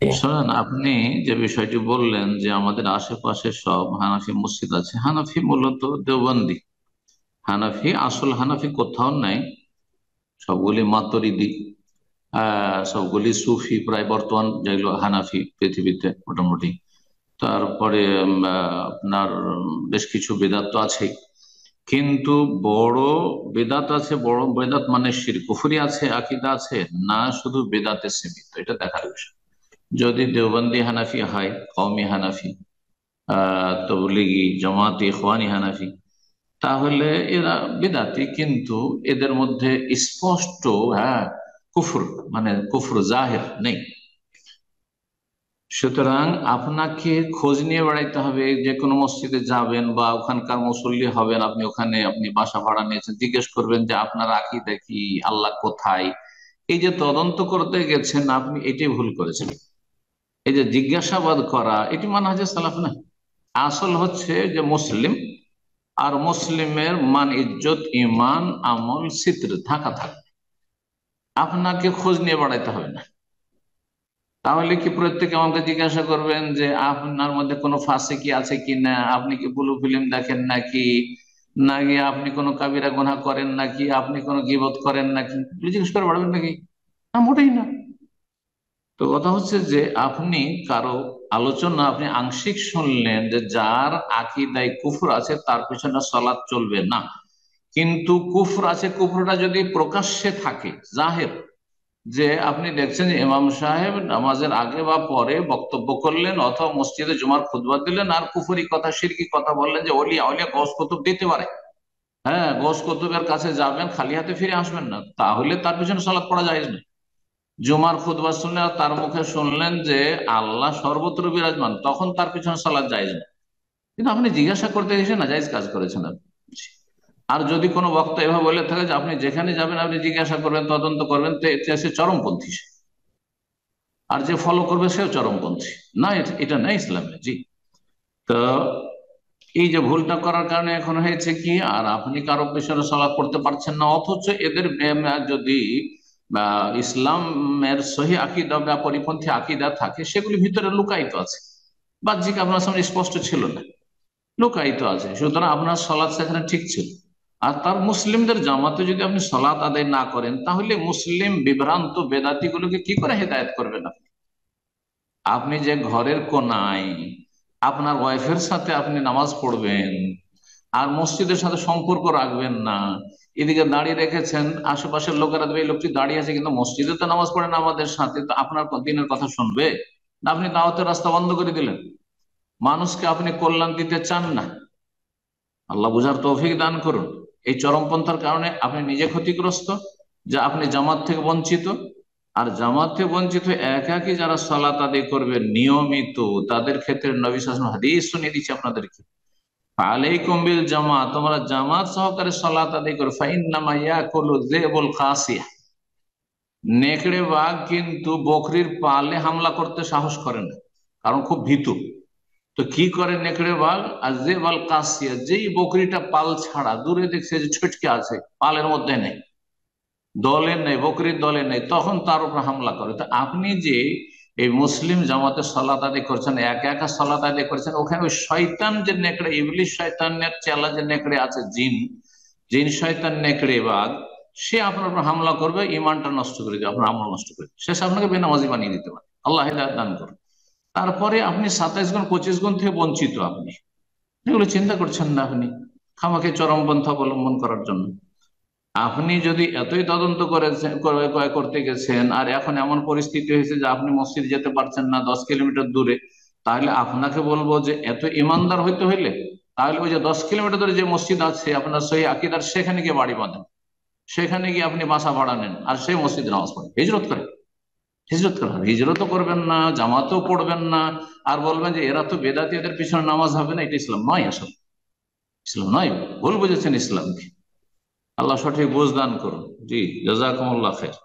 শোনেন, আপনি যে বিষয়টি বললেন যে আমাদের আশেপাশে সব হানাফি মসজিদ আছে, হানাফি মূলত দেওবন্দি। হানাফি, আসল হানাফি কোথাও নাই। সবগুলি মাতরিদি, সবগুলি সুফি প্রায় বর্তমান যেগুলো হানাফি পৃথিবীতে মোটামুটি। তারপরে আপনার বেশ কিছু বেদাত তো আছেই, কিন্তু বড় বেদাত আছে, বড় বেদাত মানে শিরক কুফরি আছে, আকীদা আছে, না শুধু বেদাতে সীমিত, এটা দেখার বিষয়। যদি দেওবন্দি হানাফি হয়, কওমি হানাফি, তবলিগি জামাতি ইখওয়ানি হানাফি, তাহলে এরা বিদাতি, কিন্তু এদের মধ্যে স্পষ্ট, হ্যাঁ, কুফর, মানে কুফর জাহের নেই। সুতরাং আপনাকে খোঁজ নিয়ে বেড়াইতে হবে, যে কোনো মসজিদে যাবেন বা ওখানকার মুসল্লি হবেন, আপনি ওখানে আপনি বাসা ভাড়া নিয়েছেন, জিজ্ঞেস করবেন যে আপনার আকীদা কি, আল্লাহ কোথায়। এই যে তদন্ত করতে গেছেন, আপনি এটাই ভুল করেছেন। এই যে জিজ্ঞাসাবাদ করা, এটি মানহাজে সালাফ না। আসল হচ্ছে যে মুসলিম, আর মুসলিমের মান, ইজ্জত, ইমান, আমল, সিত্র থাকা থাকবে। আপনাকে খোঁজ নিয়ে বাড়াইতে হবে না। তাহলে কি প্রত্যেকে আমাকে জিজ্ঞাসা করবেন যে আপনার মধ্যে কোনো ফাঁসে কি আছে কি না, আপনি কি ব্লু ফিল্ম দেখেন নাকি, নাকি আপনি কোনো কাবিরা গুনাহ করেন নাকি, আপনি কোনো গীবত করেন নাকি, এগুলো জিজ্ঞেস করে বাড়বেন নাকি? না, মোটেই না। তো কথা হচ্ছে যে আপনি কারো আলোচনা আপনি আংশিক শুনলেন যে যার আকীদায় কুফর আছে তার পিছনে সালাত চলবে না, কিন্তু কুফর আছে, কুফরটা যদি প্রকাশ্যে থাকে, জাহের, যে আপনি দেখছেন যে ইমাম সাহেব নামাজের আগে বা পরে বক্তব্য করলেন অথবা মসজিদে জুমার খুতবা দিলেন আর কুফরি কথা, শিরকি কথা বললেন যে অলিয়া অলিয়া গৌস কুতুব দিতে পারে, হ্যাঁ, গৌস কুতুবের কাছে যাবেন, খালি হাতে ফিরে আসবেন না, তাহলে তার পিছনে সালাত পড়া যায় না। জুমার খুতবা শুনলেন আর তার মুখে শুনলেন যে আল্লাহ সর্বত্র বিরাজমান, তখন তার পিছনে সালাত যায় না। কিন্তু আপনি জিজ্ঞাসা করতে এসে না জায়েজ কাজ করেছেন আপনি। আর যদি কোনো বক্তা এভাবে বলে থাকে যে আপনি যেখানে যাবেন আপনি জিজ্ঞাসা করবেন, তদন্ত করবেন, তো এতে সে চরমপন্থী সে। আর যে ফলো করবে সেও চরমপন্থী। না, এটা নেই ইসলামে, জি। তো এই যে ভুলটা করার কারণে এখন হয়েছে কি, আর আপনি কারো পেছনে সালাত করতে পারছেন না, অথচ এদের যদি ইসলামের সহি আকীদা বা পরিপন্থী আকীদা থাকে, সেগুলি ভিতরে লুকায়িত আছে, বাহ্যিক আপনার সামনে স্পষ্ট ছিল না, লুকায়িত আছে। সুতরাং আপনার সলাৎ সেখানে ঠিক ছিল। আর তার মুসলিমদের জামাতে যদি আপনি সলাৎ আদায় না করেন, তাহলে মুসলিম বিভ্রান্ত বেদাতি গুলোকে কি করে হেদায়েত করবেন আপনি? আপনি যে ঘরের কোনায় আপনার ওয়াইফের সাথে আপনি নামাজ পড়বেন আর মসজিদের সাথে সম্পর্ক রাখবেন না, এদিকে দাঁড়িয়ে রেখেছেন, আশেপাশের লোকেরা দেখবে এই লোকটি দাঁড়িয়ে আছে কিন্তু মসজিদে তো নামাজ পড়ে না আমাদের সাথে, তো আপনার দিনের কথা শুনবে না? আপনি দাওয়াতের রাস্তা বন্ধ করে দিলেন। মানুষকে আপনি কল্যাণ দিতে চান না। আল্লাহ বুঝার তৌফিক দান করুন। এই চরমপন্থার কারণে আপনি নিজে ক্ষতিগ্রস্ত, যে আপনি জামাত থেকে বঞ্চিত। আর জামাত থেকে বঞ্চিত একাকি যারা সালাত আদায় করবে নিয়মিত, তাদের ক্ষেত্রে নবী সাল্লাল্লাহু আলাইহি ওয়াসাল্লাম হাদিস শুনিয়ে দিচ্ছে আপনাদেরকে, আলাইকুম বিল জামাত, তোমরা জামাত সহকারে সালাত আদায় করো, ফাইন্নামা ইয়াকুলু যিবুল কাসিয়া। নেকড়ে বাঘ কিন্তু বকরির পালে হামলা করতে সাহস করে না, কারণ খুব ভীতু। তো কি করে নেকড়ে বাঘ, আর জেবাল কাসিয়া, যেই বকরিটা পাল ছাড়া, দূরে দেখছে যে ছটকে আছে, পালের মধ্যে নেই, দলে নেই, বকরির দলে নেই, তখন তার উপর হামলা করে। তো আপনি যে এই মুসলিম জামাতে সালাত আদায় করছেন, একা একা সালাত আদায় করছেন, ওখানে ওই শয়তান যে নেকড়ে, ইবলিশ শয়তানের চেলা যে নেকড়ে আছে, জিন, জিন শয়তান নেকড়ে বাঘ, সে আপনার উপর হামলা করবে, ইমানটা নষ্ট করে দেবে, আপনার আমল নষ্ট করে দেবে, শেষ আপনাকে বেনামাজি বানিয়ে দিতে পারে। আল্লাহ হেদায়েত দান করুন। তারপরে আপনি 27 গুণ 25 গুণ থেকে বঞ্চিত আপনি, এগুলো চিন্তা করছেন না আপনি, খামাকে চরমপন্থা অবলম্বন করার জন্য। আপনি যদি এতই তদন্ত করেছেন, করতে গেছেন, আর এখন এমন পরিস্থিতি হয়েছে যে আপনি মসজিদ যেতে পারছেন না 10 কিলোমিটার দূরে, তাহলে আপনাকে বলবো যে এত ইমানদার হইতে হইলে তাহলে ওই যে 10 কিলোমিটার দূরে যে মসজিদ আছে আপনার সহি আকীদার, সেখানে গিয়ে বাড়ি বাঁধেন, সেখানে গিয়ে আপনি বাসা ভাড়া নেন, আর সেই মসজিদে নামাজ পড়েন, হিজরত করেন। হিজরত করেন, হিজরতও করবেন না, জামাতেও পড়বেন না, আর বলবেন যে এরা তো বেদাতি, এদের পিছনে নামাজ হবে না, এটা ইসলাম নয়। আসলে ইসলাম নয়, ভুল বুঝেছেন ইসলামকে। আল্লাহ সঠিক বুঝ দান করুন। জি, জাযাকুমুল্লাহ খাইর।